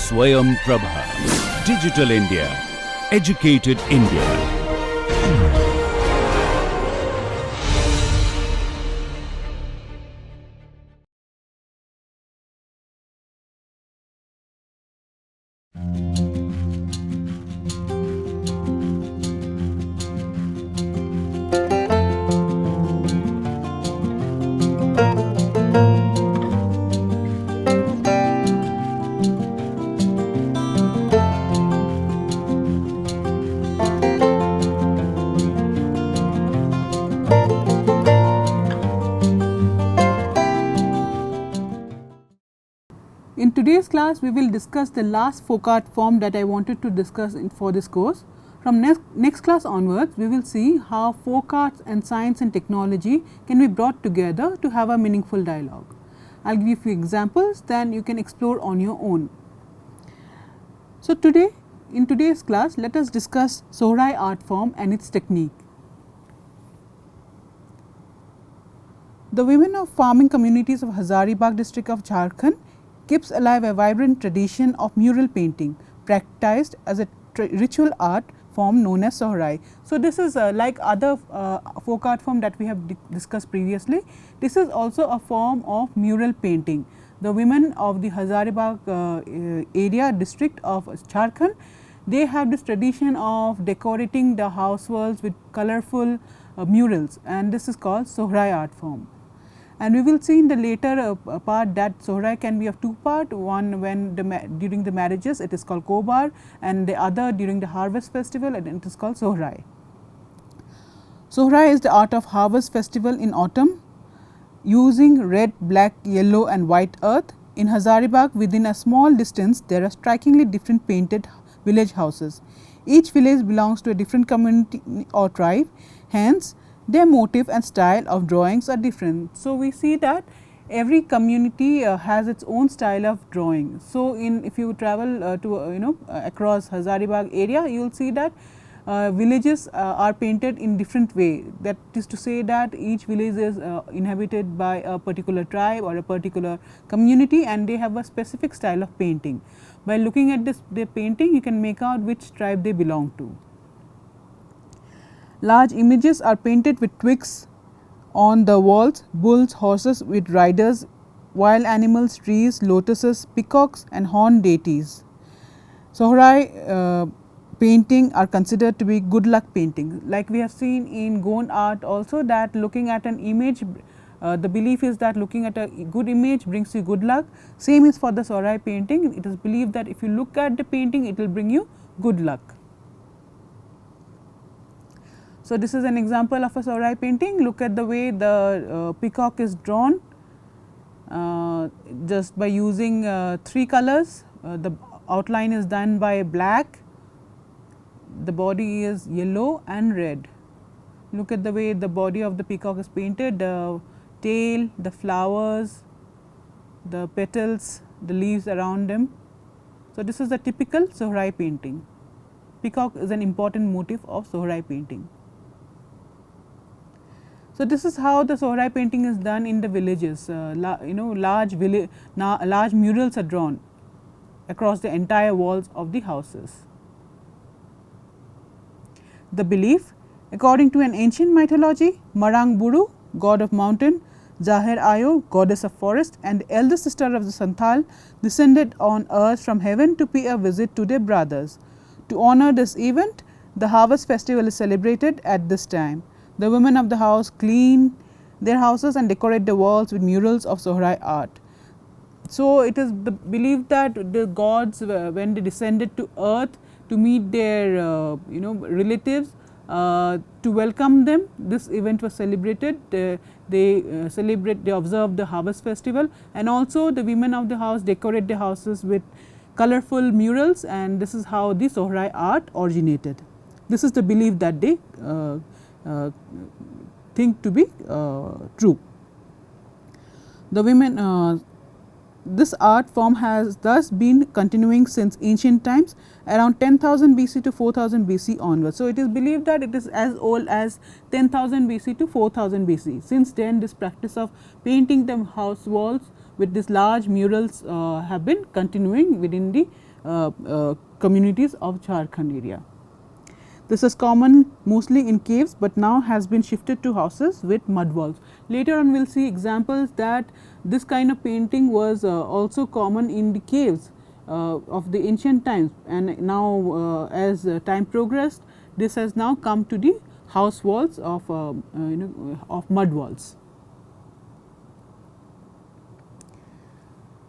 Swayam Prabha. Digital India. Educated India. In today's class, we will discuss the last folk art form that I wanted to discuss for this course. From next class onwards, we will see how folk arts and science and technology can be brought together to have a meaningful dialogue. I will give you a few examples, then you can explore on your own. So, in today's class, let us discuss Sohrai art form and its technique. The women of farming communities of Hazaribagh district of Jharkhand keeps alive a vibrant tradition of mural painting practiced as a ritual art form known as Sohrai. So, this is like other folk art form that we have discussed previously. This is also a form of mural painting. The women of the Hazaribagh area district of Jharkhand, they have this tradition of decorating the house walls with colorful murals, and this is called Sohrai art form. And we will see in the later part that Sohrai can be of two parts, one when during the marriages it is called Kobar, and the other during the harvest festival, and it is called Sohrai. Sohrai is the art of harvest festival in autumn using red, black, yellow and white earth. In Hazaribagh, within a small distance there are strikingly different painted village houses. Each village belongs to a different community or tribe, hence their motive and style of drawings are different. So, we see that every community has its own style of drawing. So, if you travel to across Hazaribagh area, you will see that villages are painted in different way. That is to say that each village is inhabited by a particular tribe or a particular community, and they have a specific style of painting. By looking at their painting, you can make out which tribe they belong to. Large images are painted with twigs on the walls, bulls, horses with riders, wild animals, trees, lotuses, peacocks and horned deities. Sohrai painting are considered to be good luck painting. Like we have seen in Gond art also, that looking at an image, the belief is that looking at a good image brings you good luck. Same is for the Sohrai painting. It is believed that if you look at the painting, it will bring you good luck. So, this is an example of a Sohrai painting. Look at the way the peacock is drawn just by using three colors. The outline is done by black, the body is yellow and red. Look at the way the body of the peacock is painted, the tail, the flowers, the petals, the leaves around them. So, this is the typical Sohrai painting. Peacock is an important motif of Sohrai painting. So, this is how the Sohrai painting is done in the villages. Large murals are drawn across the entire walls of the houses. The belief: according to an ancient mythology, Marang Buru, god of mountain, Zahir Ayo, goddess of forest, and the elder sister of the Santhal, descended on earth from heaven to pay a visit to their brothers. To honor this event, the harvest festival is celebrated at this time. The women of the house clean their houses and decorate the walls with murals of Sohrai art. So, it is believed that the gods, when they descended to earth to meet their relatives, to welcome them, this event was celebrated. They observe the harvest festival, and also the women of the house decorate their houses with colorful murals, and this is how the Sohrai art originated. This is the belief that they think to be true. The women, this art form has thus been continuing since ancient times, around 10,000 BC to 4000 BC onwards. So, it is believed that it is as old as 10,000 BC to 4000 BC. Since then, this practice of painting the house walls with these large murals have been continuing within the communities of Jharkhand area. This is common mostly in caves, but now has been shifted to houses with mud walls. Later on we will see examples that this kind of painting was also common in the caves of the ancient times, and now as time progressed, this has now come to the house walls of of mud walls.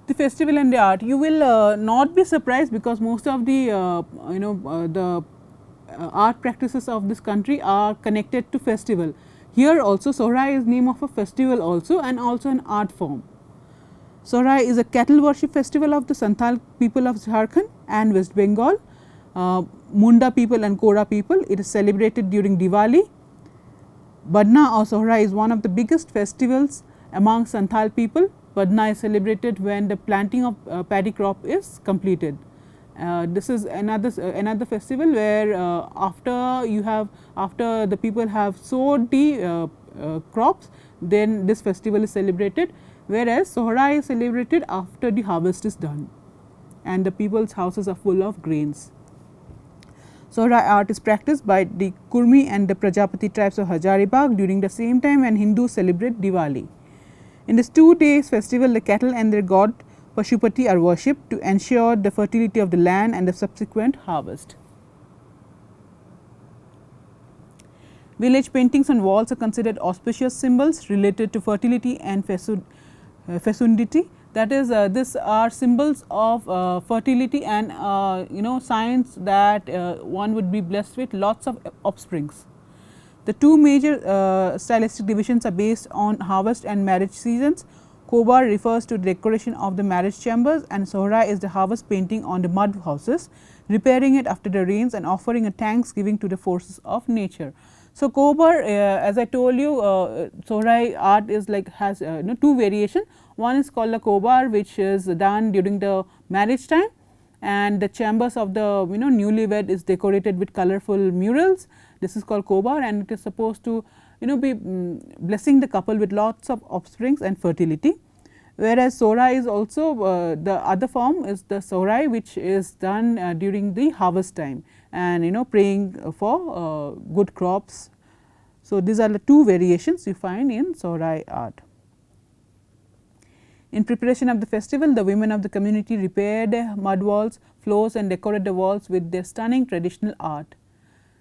The festival and the art, you will not be surprised, because most of the art practices of this country are connected to festival. Here also Sohrai is name of a festival also, and also an art form. Sohrai is a cattle worship festival of the Santhal people of Jharkhand and West Bengal, Munda people and Kora people. It is celebrated during Diwali. Badna or Sohrai is one of the biggest festivals among Santhal people. Badna is celebrated when the planting of paddy crop is completed. This is another festival where after the people have sowed the crops, then this festival is celebrated, whereas Sohrai is celebrated after the harvest is done and the people's houses are full of grains. Sohrai art is practiced by the Kurmi and the Prajapati tribes of Hazaribagh during the same time when Hindus celebrate Diwali. In this 2 days festival, the cattle and their god Pashupati are worshipped to ensure the fertility of the land and the subsequent harvest. Village paintings on walls are considered auspicious symbols related to fertility and fecundity. That is, these are symbols of fertility and signs that one would be blessed with lots of offsprings. The two major stylistic divisions are based on harvest and marriage seasons. Kobar refers to the decoration of the marriage chambers, and Sohrai is the harvest painting on the mud houses, repairing it after the rains and offering a thanksgiving to the forces of nature. So, Kobar, as I told you, Sohrai art is has two variations. One is called the Kobar, which is done during the marriage time, and the chambers of the newlywed is decorated with colorful murals. This is called Kobar, and it is supposed to be blessing the couple with lots of offsprings and fertility. Whereas Sohrai is also the other form is the Sohrai, which is done during the harvest time, and praying for good crops. So, these are the two variations you find in Sohrai art. In preparation of the festival, the women of the community repaired mud walls, floors, and decorate the walls with their stunning traditional art.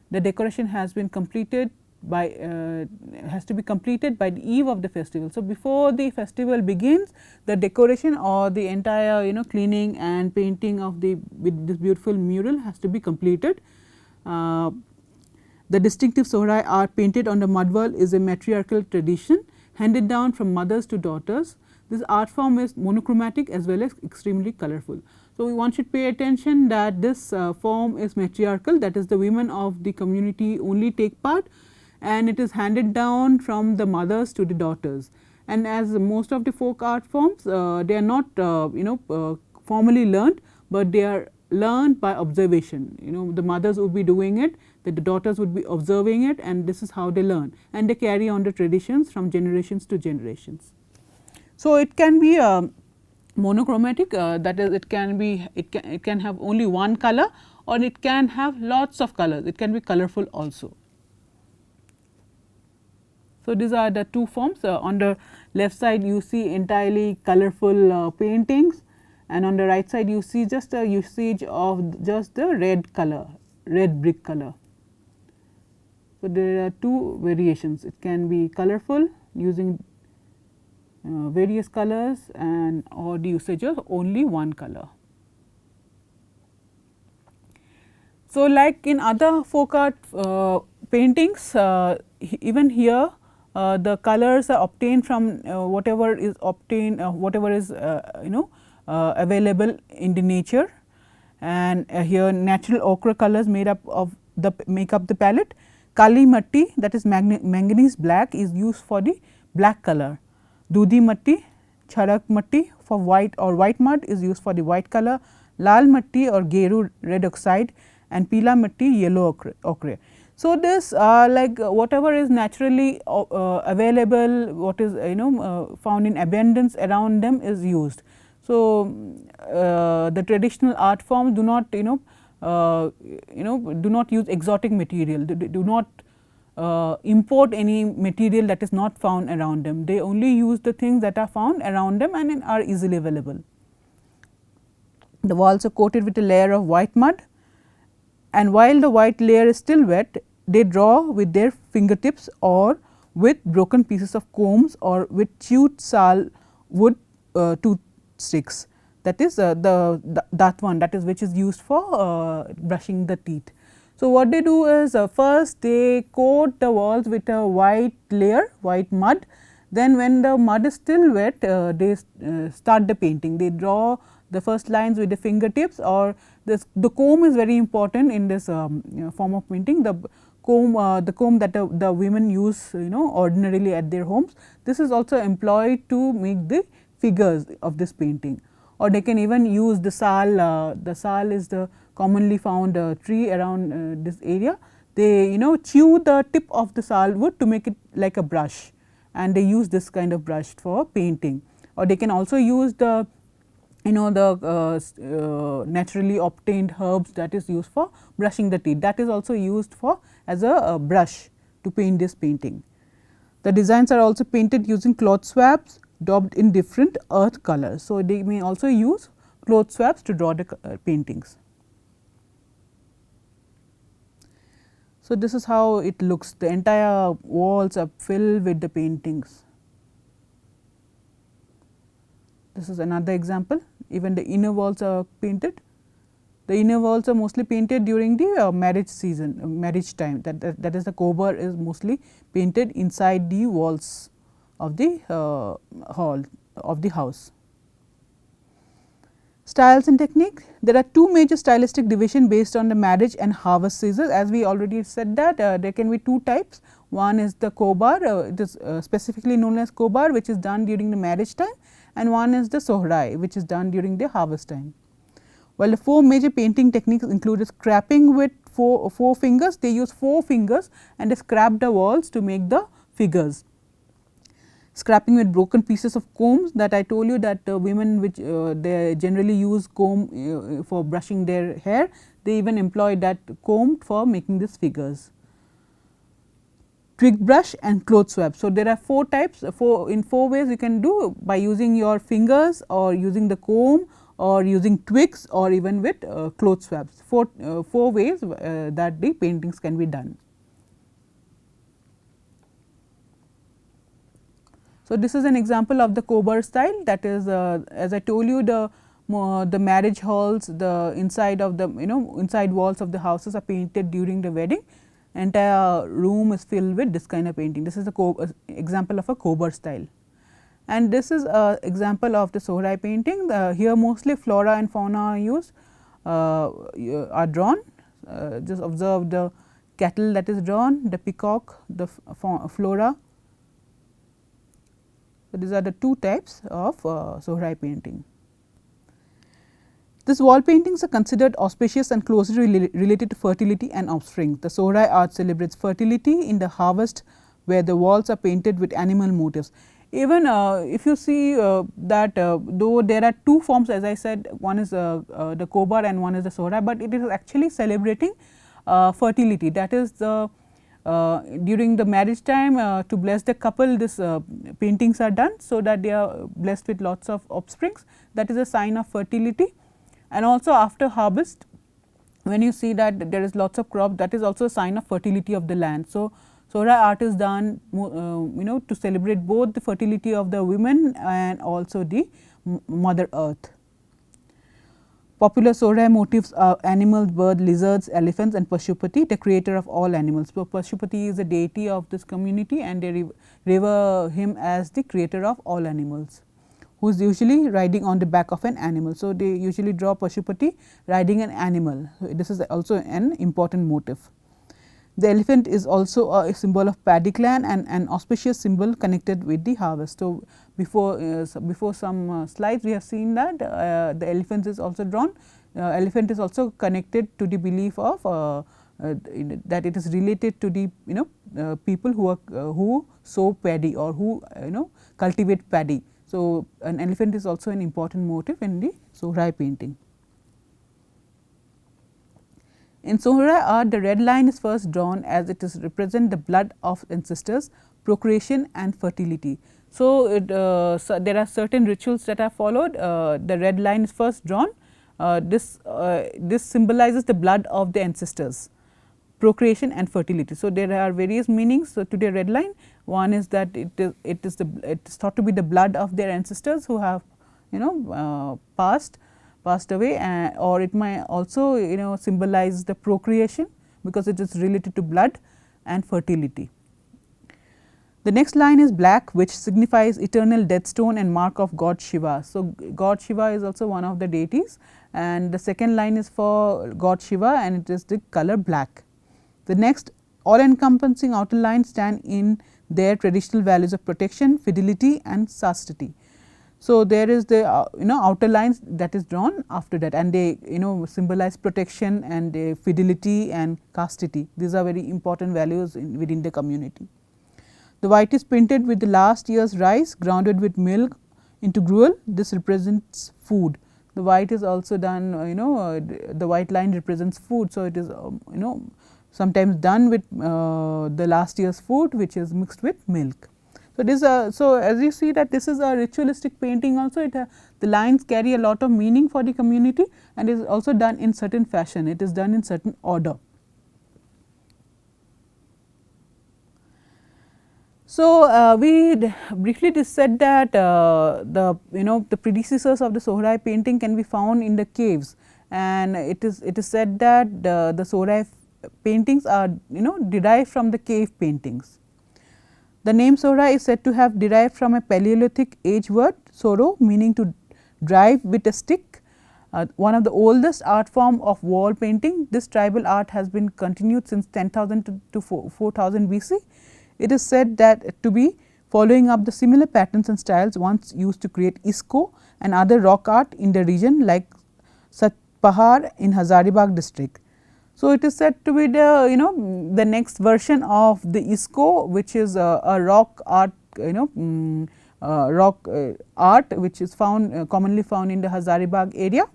The decoration has been completed has to be completed by the eve of the festival. So, before the festival begins, the decoration or the entire cleaning and painting of with this beautiful mural has to be completed. The distinctive Sohrai art painted on the mud wall is a matriarchal tradition handed down from mothers to daughters. This art form is monochromatic as well as extremely colorful. So, one should pay attention that this form is matriarchal, that is the women of the community only take part, and it is handed down from the mothers to the daughters. And as most of the folk art forms, they are not formally learned, but they are learned by observation. The mothers would be doing it, the daughters would be observing it, and this is how they learn, and they carry on the traditions from generations to generations. So, it can be monochromatic, that is it can have only one color, or it can have lots of colors, it can be colorful also. So, these are the two forms. On the left side you see entirely colorful paintings, and on the right side you see just a usage of just the red color, red brick color. So, there are two variations, it can be colorful using various colors, and or the usage of only one color. So, like in other folk art paintings, even here the colors are obtained from whatever is obtained, whatever is available in the nature, and here natural ochre colors make up the palette. Kali matti, that is manganese black, is used for the black color. Dudhi matti, charak matti for white or white mud is used for the white color. Lal matti or geru red oxide, and pila matti yellow ochre. So, this like whatever is naturally available, what is found in abundance around them is used. So, the traditional art forms do not do not use exotic material, do not import any material that is not found around them. They only use the things that are found around them and are easily available. The walls are coated with a layer of white mud, and while the white layer is still wet, they draw with their fingertips or with broken pieces of combs or with chewed sal wood toothsticks. That is that one, that is which is used for brushing the teeth. So, what they do is first they coat the walls with a white layer, white mud. Then when the mud is still wet, they start the painting. They draw the first lines with the fingertips, or the comb is very important in this form of painting. The comb that the women use ordinarily at their homes. This is also employed to make the figures of this painting, or they can even use the sal. The sal is the commonly found tree around this area. They chew the tip of the sal wood to make it like a brush, and they use this kind of brush for painting. Or they can also use the naturally obtained herbs that is used for brushing the teeth, that is also used for as a brush to paint this painting. The designs are also painted using cloth swabs daubed in different earth colors. So, they may also use cloth swabs to draw the paintings. So, this is how it looks. The entire walls are filled with the paintings. This is another example. Even the inner walls are painted. The inner walls are mostly painted during the marriage season, marriage time. That is, the kobar is mostly painted inside the walls of the hall of the house. Styles and technique. There are two major stylistic division based on the marriage and harvest season. As we already said that there can be two types. One is the kobar, it is specifically known as kobar, which is done during the marriage time, and one is the sohrai, which is done during the harvest time. While the four major painting techniques include scrapping with four fingers, they use 4 fingers and they scrap the walls to make the figures. Scrapping with broken pieces of combs, that I told you that women which they generally use comb for brushing their hair, they even employ that comb for making these figures. Twig brush and cloth swab. So, there are 4 types, in 4 ways you can do, by using your fingers or using the comb or using twigs or even with cloth swabs. 4 ways that the paintings can be done. So, this is an example of the kobar style, that is as I told you, the marriage halls, the inside of the inside walls of the houses are painted during the wedding. Entire room is filled with this kind of painting. This is a example of a kobar style, and this is a example of the sohrai painting. Here mostly flora and fauna are used, are drawn. Just observe the cattle that is drawn, the peacock, the flora. So, these are the 2 types of sohrai painting. These wall paintings are considered auspicious and closely related to fertility and offspring. The Sohrai art celebrates fertility in the harvest, where the walls are painted with animal motifs. Even if you see that though there are 2 forms, as I said, one is the kobar and one is the Sohrai, but it is actually celebrating fertility. That is the during the marriage time, to bless the couple, this paintings are done, so that they are blessed with lots of offsprings. That is a sign of fertility. And also after harvest, when you see that there is lots of crop, that is also a sign of fertility of the land. So, Sohrai art is done to celebrate both the fertility of the women and also the mother earth. Popular Sohrai motifs are animals, birds, lizards, elephants and Pashupati, the creator of all animals. So, Pashupati is a deity of this community and they revere him as the creator of all animals, who is usually riding on the back of an animal. So, they usually draw Pashupati riding an animal. So, this is also an important motif. The elephant is also a symbol of paddy clan and an auspicious symbol connected with the harvest. So, before some slides we have seen that the elephant is also drawn. Elephant is also connected to the belief of that it is related to the people who sow paddy or who cultivate paddy. So, an elephant is also an important motif in the Sohrai painting. In Sohrai art, the red line is first drawn as it is represent the blood of ancestors, procreation and fertility. So, there are certain rituals that are followed. The red line is first drawn. This symbolizes the blood of the ancestors, procreation and fertility. So, there are various meanings to the red line. One is that it is thought to be the blood of their ancestors who have passed away, or it might also symbolize the procreation, because it is related to blood and fertility. The next line is black, which signifies eternal death stone and mark of God Shiva. So, God Shiva is also one of the deities, and the second line is for God Shiva, and it is the color black. The next all encompassing outer lines stand in their traditional values of protection, fidelity and chastity. So, there is the outer lines that is drawn after that, and they symbolize protection and fidelity and chastity. These are very important values within the community. The white is painted with the last year's rice grounded with milk into gruel. This represents food. The white is also done, the white line represents food. So, it is sometimes done with the last year's food, which is mixed with milk. So, this so as you see that this is a ritualistic painting also. The lines carry a lot of meaning for the community, and is also done in certain fashion. It is done in certain order. So, we briefly said that the predecessors of the Sohrai painting can be found in the caves, and it is said that the Sohrai paintings are derived from the cave paintings. The name Sohrai is said to have derived from a Paleolithic age word soro, meaning to drive with a stick, one of the oldest art form of wall painting. This tribal art has been continued since 10,000 to 4000 BC. It is said that to be following up the similar patterns and styles once used to create isko and other rock art in the region like Satpahar in Hazaribagh district. So, it is said to be the the next version of the isko, which is a rock art art which is found commonly found in the Hazaribagh area.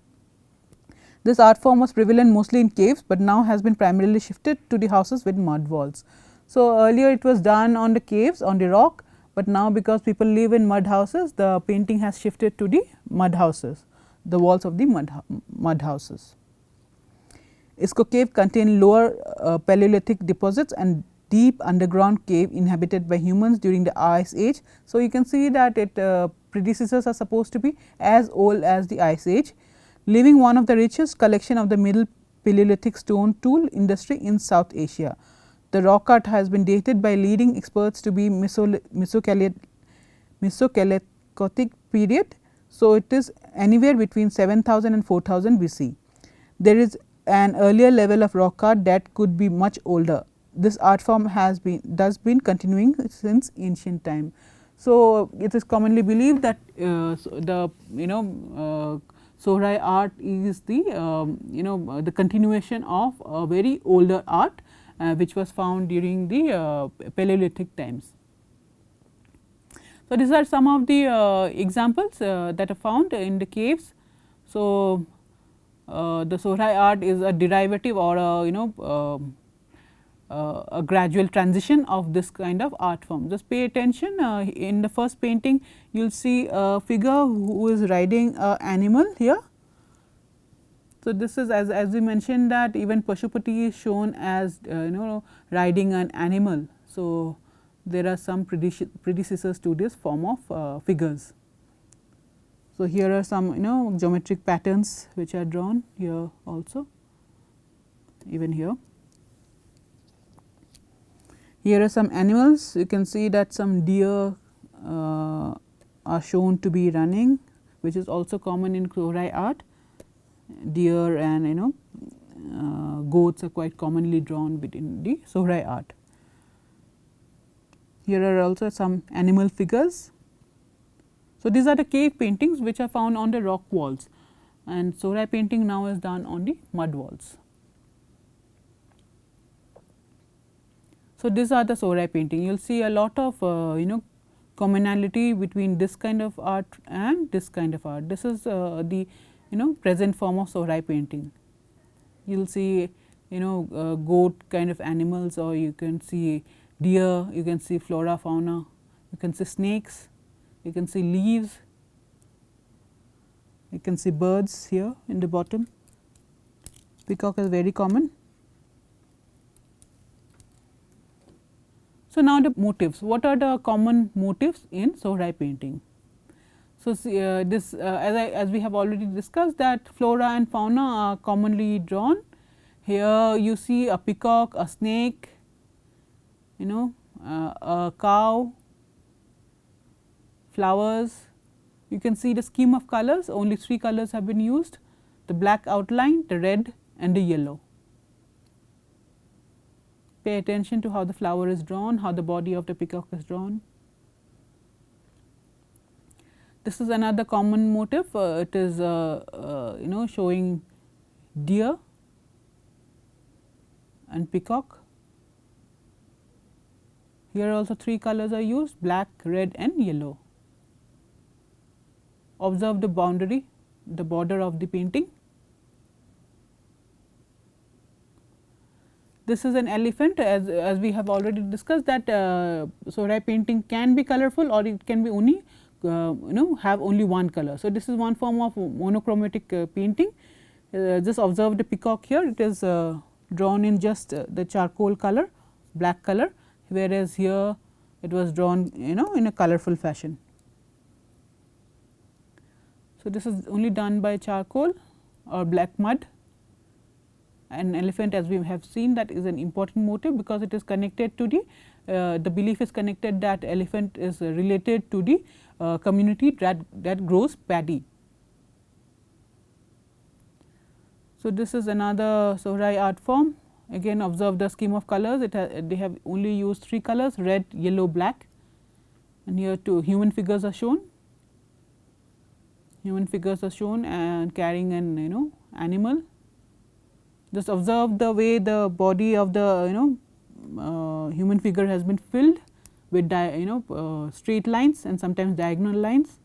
This art form was prevalent mostly in caves, but now has been primarily shifted to the houses with mud walls. So, earlier it was done on the caves on the rock, but now because people live in mud houses, the painting has shifted to the mud houses, the walls of the mud houses. Isko cave contain lower Paleolithic deposits and deep underground cave inhabited by humans during the Ice Age. So, you can see that predecessors are supposed to be as old as the Ice Age, leaving one of the richest collection of the middle Paleolithic stone tool industry in South Asia. The rock art has been dated by leading experts to be Mesochalitic period. So, it is anywhere between 7000 and 4000 BC. There is an earlier level of rock art that could be much older. This art form has been continuing since ancient time. So, it is commonly believed that the Sohrai art is the continuation of a very older art which was found during the Paleolithic times. So, these are some of the examples that are found in the caves. So, the Sohrai art is a derivative or a gradual transition of this kind of art form. Just pay attention, in the first painting you will see a figure who is riding an animal here. So, this is as we mentioned that even Pashupati is shown as riding an animal. So, there are some predecessors to this form of figures. So, here are some geometric patterns which are drawn here also, even here. Here are some animals. You can see that some deer are shown to be running, which is also common in Sohrai art. Deer and goats are quite commonly drawn within the Sohrai art. Here are also some animal figures. So, these are the cave paintings which are found on the rock walls, and Sohrai painting now is done on the mud walls. So, these are the Sohrai painting. You will see a lot of commonality between this kind of art and this kind of art. This is the present form of Sohrai painting. You will see goat kind of animals, or you can see deer, you can see flora fauna, you can see snakes, you can see leaves, you can see birds here in the bottom. Peacock is very common. So, now the motifs. What are the common motifs in Sohrai painting? So, this as we have already discussed, that flora and fauna are commonly drawn. Here you see a peacock, a snake, a cow, flowers. You can see the scheme of colors, only 3 colors have been used: the black outline, the red and the yellow. Pay attention to how the flower is drawn, how the body of the peacock is drawn. This is another common motif. It is showing deer and peacock. Here also 3 colors are used: black, red and yellow. Observe the boundary, the border of the painting. This is an elephant, as we have already discussed that Sohrai painting can be colorful, or it can be only have only one color. So, this is one form of monochromatic painting. Just observe the peacock here, it is drawn in just the charcoal color, black color, whereas here it was drawn in a colorful fashion. So, this is only done by charcoal or black mud. An elephant, as we have seen, that is an important motif, because it is connected to the belief is connected that elephant is related to the community that grows paddy. So, this is another Sohrai art form. Again, observe the scheme of colors. They have only used 3 colors: red, yellow, black, and here 2 human figures are shown. Human figures are shown and carrying an animal. Just observe the way the body of the human figure has been filled with straight lines and sometimes diagonal lines.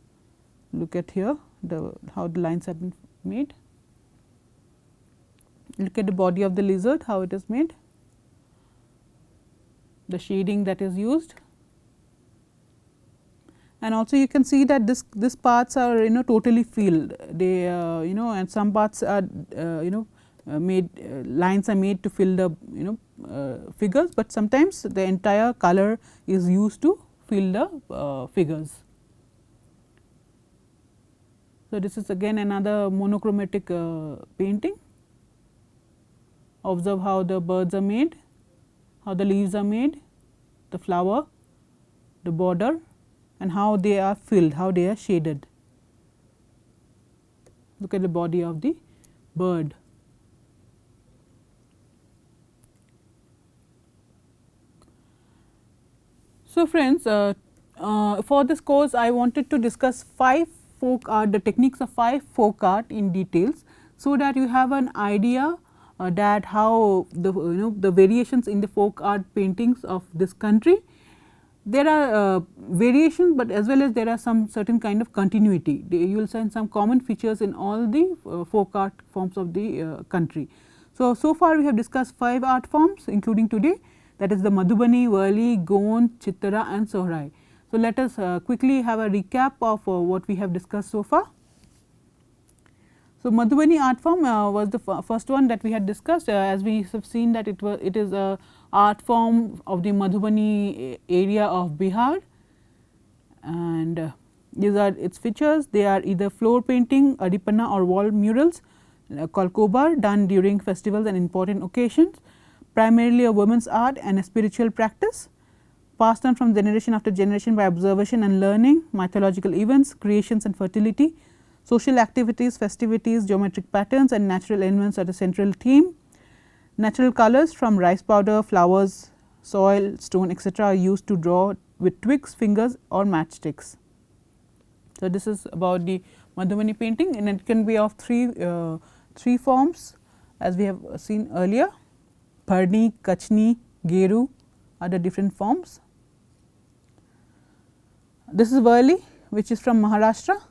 Look at here how the lines have been made. Look at the body of the lizard, how it is made, the shading that is used, and also you can see that this parts are totally filled. They and some parts are made lines are made to fill the figures, but sometimes the entire color is used to fill the figures. So, this is again another monochromatic painting. Observe how the birds are made, how the leaves are made, the flower, the border, and how they are filled, how they are shaded. Look at the body of the bird. So, friends, for this course I wanted to discuss 5 folk art, the techniques of 5 folk art in details, so that you have an idea that how the variations in the folk art paintings of this country. There are variations, but as well as there are some certain kind of continuity. You will find some common features in all the folk art forms of the country. So far we have discussed 5 art forms, including today, that is the Madhubani, Worli, Gond, Chittara and Sohrai. So, let us quickly have a recap of what we have discussed so far. So, Madhubani art form was the first one that we had discussed, as we have seen that it is a art form of the Madhubani area of Bihar, and these are its features. They are either floor painting, adipana or wall murals called kobar, done during festivals and important occasions, primarily a women's art and a spiritual practice, passed on from generation after generation by observation and learning. Mythological events, creations and fertility, social activities, festivities, geometric patterns and natural elements are the central theme. Natural colors from rice powder, flowers, soil, stone etc. are used to draw with twigs, fingers or matchsticks. So, this is about the Madhubani painting, and it can be of three forms, as we have seen earlier. Bharni, Kachni, Geru are the different forms. This is Varli, which is from Maharashtra.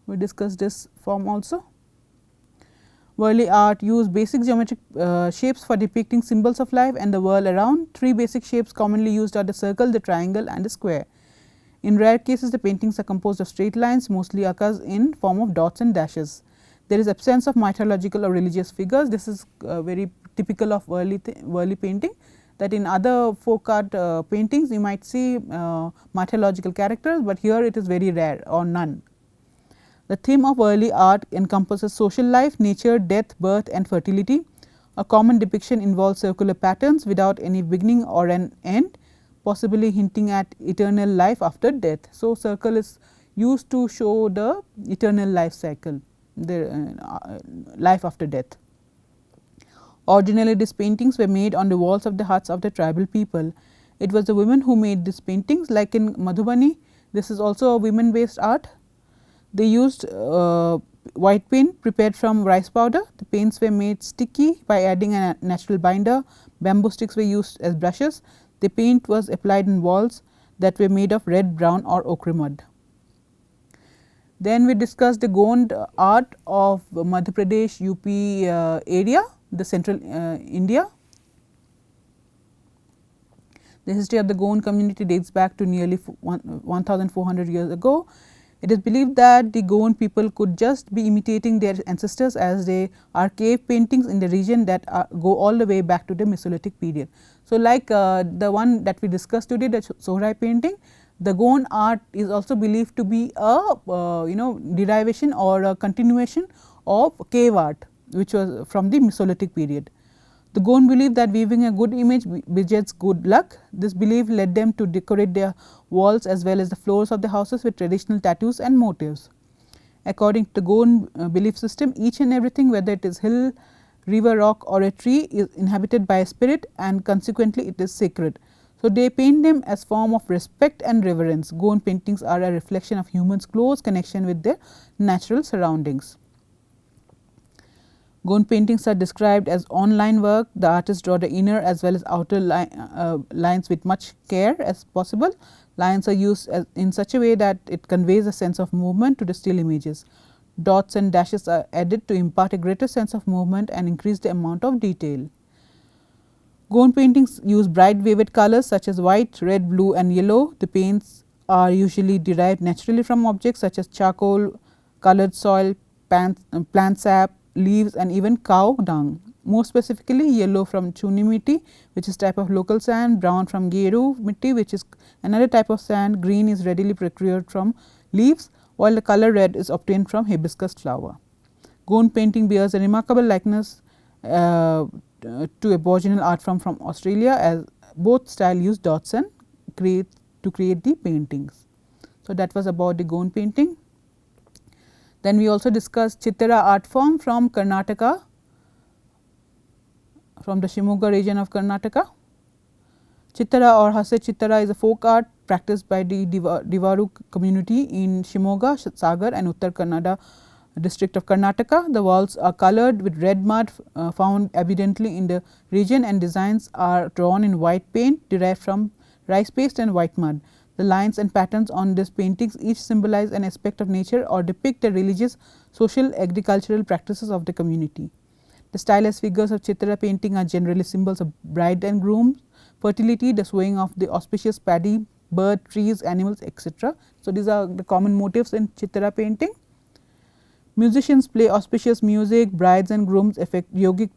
We discussed this form also. Varli art used basic geometric shapes for depicting symbols of life and the world around. Three basic shapes commonly used are the circle, the triangle and the square. In rare cases, the paintings are composed of straight lines, mostly occurs in form of dots and dashes. There is absence of mythological or religious figures. This is very typical of Varli painting, that in other folk art paintings you might see mythological characters, but here it is very rare or none. The theme of Varli art encompasses social life, nature, death, birth and fertility. A common depiction involves circular patterns without any beginning or an end, possibly hinting at eternal life after death. So, circle is used to show the eternal life cycle, the life after death. Originally, these paintings were made on the walls of the huts of the tribal people. It was the women who made these paintings, like in Madhubani. This is also a women based art. They used white paint prepared from rice powder. The paints were made sticky by adding a natural binder. Bamboo sticks were used as brushes. The paint was applied on walls that were made of red, brown or ochre mud. Then we discussed the Gond art of Madhya Pradesh, UP area, the central India. The history of the Gond community dates back to nearly 1400 years ago. It is believed that the Gond people could just be imitating their ancestors, as they are cave paintings in the region that go all the way back to the Mesolithic period. So, like the one that we discussed today, the Sohrai painting, the Gond art is also believed to be a derivation or a continuation of cave art, which was from the Mesolithic period. The Gond believed that weaving a good image begets good luck. This belief led them to decorate their walls as well as the floors of the houses with traditional tattoos and motifs. According to the Gond belief system, each and everything, whether it is hill, river, rock or a tree, is inhabited by a spirit and consequently it is sacred. So, they paint them as form of respect and reverence. Gond paintings are a reflection of humans' close connection with their natural surroundings. Gond paintings are described as on-line work. The artists draw the inner as well as outer lines with much care as possible. Lines are used in such a way that it conveys a sense of movement to the still images. Dots and dashes are added to impart a greater sense of movement and increase the amount of detail. Gond paintings use bright vivid colors such as white, red, blue and yellow. The paints are usually derived naturally from objects such as charcoal, colored soil, plant sap, leaves and even cow dung. More specifically, yellow from chuni mitti, which is type of local sand, brown from geru mitti, which is another type of sand, green is readily procured from leaves, while the color red is obtained from hibiscus flower. Gond painting bears a remarkable likeness to Aboriginal art form from Australia, as both style use dots and create the paintings. So, that was about the Gond painting. Then we also discussed Chittara art form from Karnataka, from the Shimoga region of Karnataka. Chittara or Hase Chittara is a folk art practiced by the Divaru community in Shimoga, Sagar and Uttar Kannada district of Karnataka. The walls are colored with red mud found abundantly in the region, and designs are drawn in white paint derived from rice paste and white mud. The lines and patterns on these paintings each symbolize an aspect of nature or depict the religious, social, agricultural practices of the community. The stylized figures of Chittara painting are generally symbols of bride and groom, fertility, the sowing of the auspicious paddy, bird, trees, animals, etc. So, these are the common motifs in Chittara painting. Musicians play auspicious music, brides and grooms effect yogic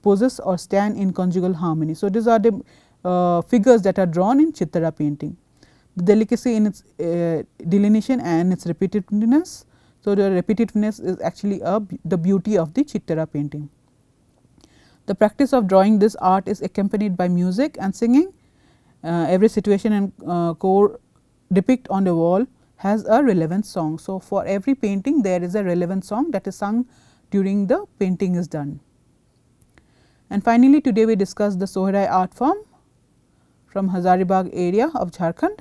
poses or stand in conjugal harmony. So, these are the figures that are drawn in Chittara painting. The delicacy in its delineation and its repetitiveness. So, the repetitiveness is actually the beauty of the Chittara painting. The practice of drawing this art is accompanied by music and singing. Every situation and core depict on the wall has a relevant song. So, for every painting there is a relevant song that is sung during the painting is done. And finally, today we discussed the Sohrai art form from Hazaribagh area of Jharkhand.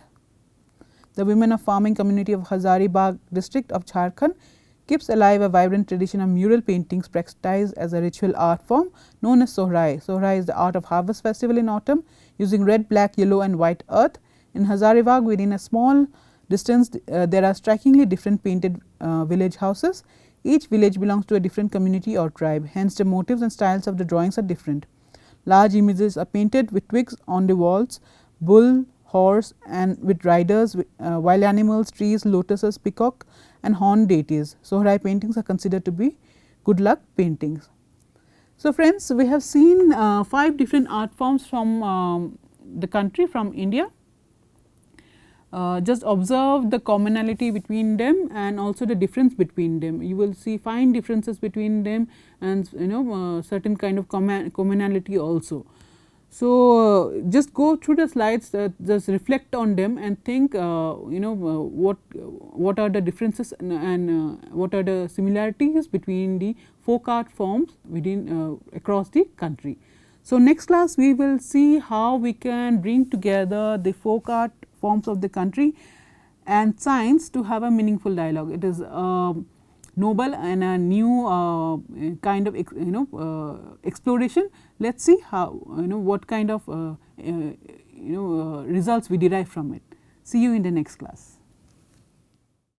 The women of farming community of Hazaribagh district of Jharkhand keeps alive a vibrant tradition of mural paintings practiced as a ritual art form known as Sohrai. Sohrai is the art of harvest festival in autumn using red, black, yellow and white earth. In Hazaribagh, within a small distance, there are strikingly different painted village houses. Each village belongs to a different community or tribe, hence the motives and styles of the drawings are different. Large images are painted with twigs on the walls, bull, horse and with riders, wild animals, trees, lotuses, peacock and horned deities. Sohrai paintings are considered to be good luck paintings. So, friends, we have seen 5 different art forms from the country, from India. Just observe the commonality between them and also the difference between them. You will see fine differences between them and certain kind of commonality also. So, just go through the slides, just reflect on them and think what are the differences and what are the similarities between the folk art forms within across the country. So, next class we will see how we can bring together the folk art forms of the country and science to have a meaningful dialogue. It is noble and a new kind of exploration. Let us see how what kind of results we derive from it. See you in the next class.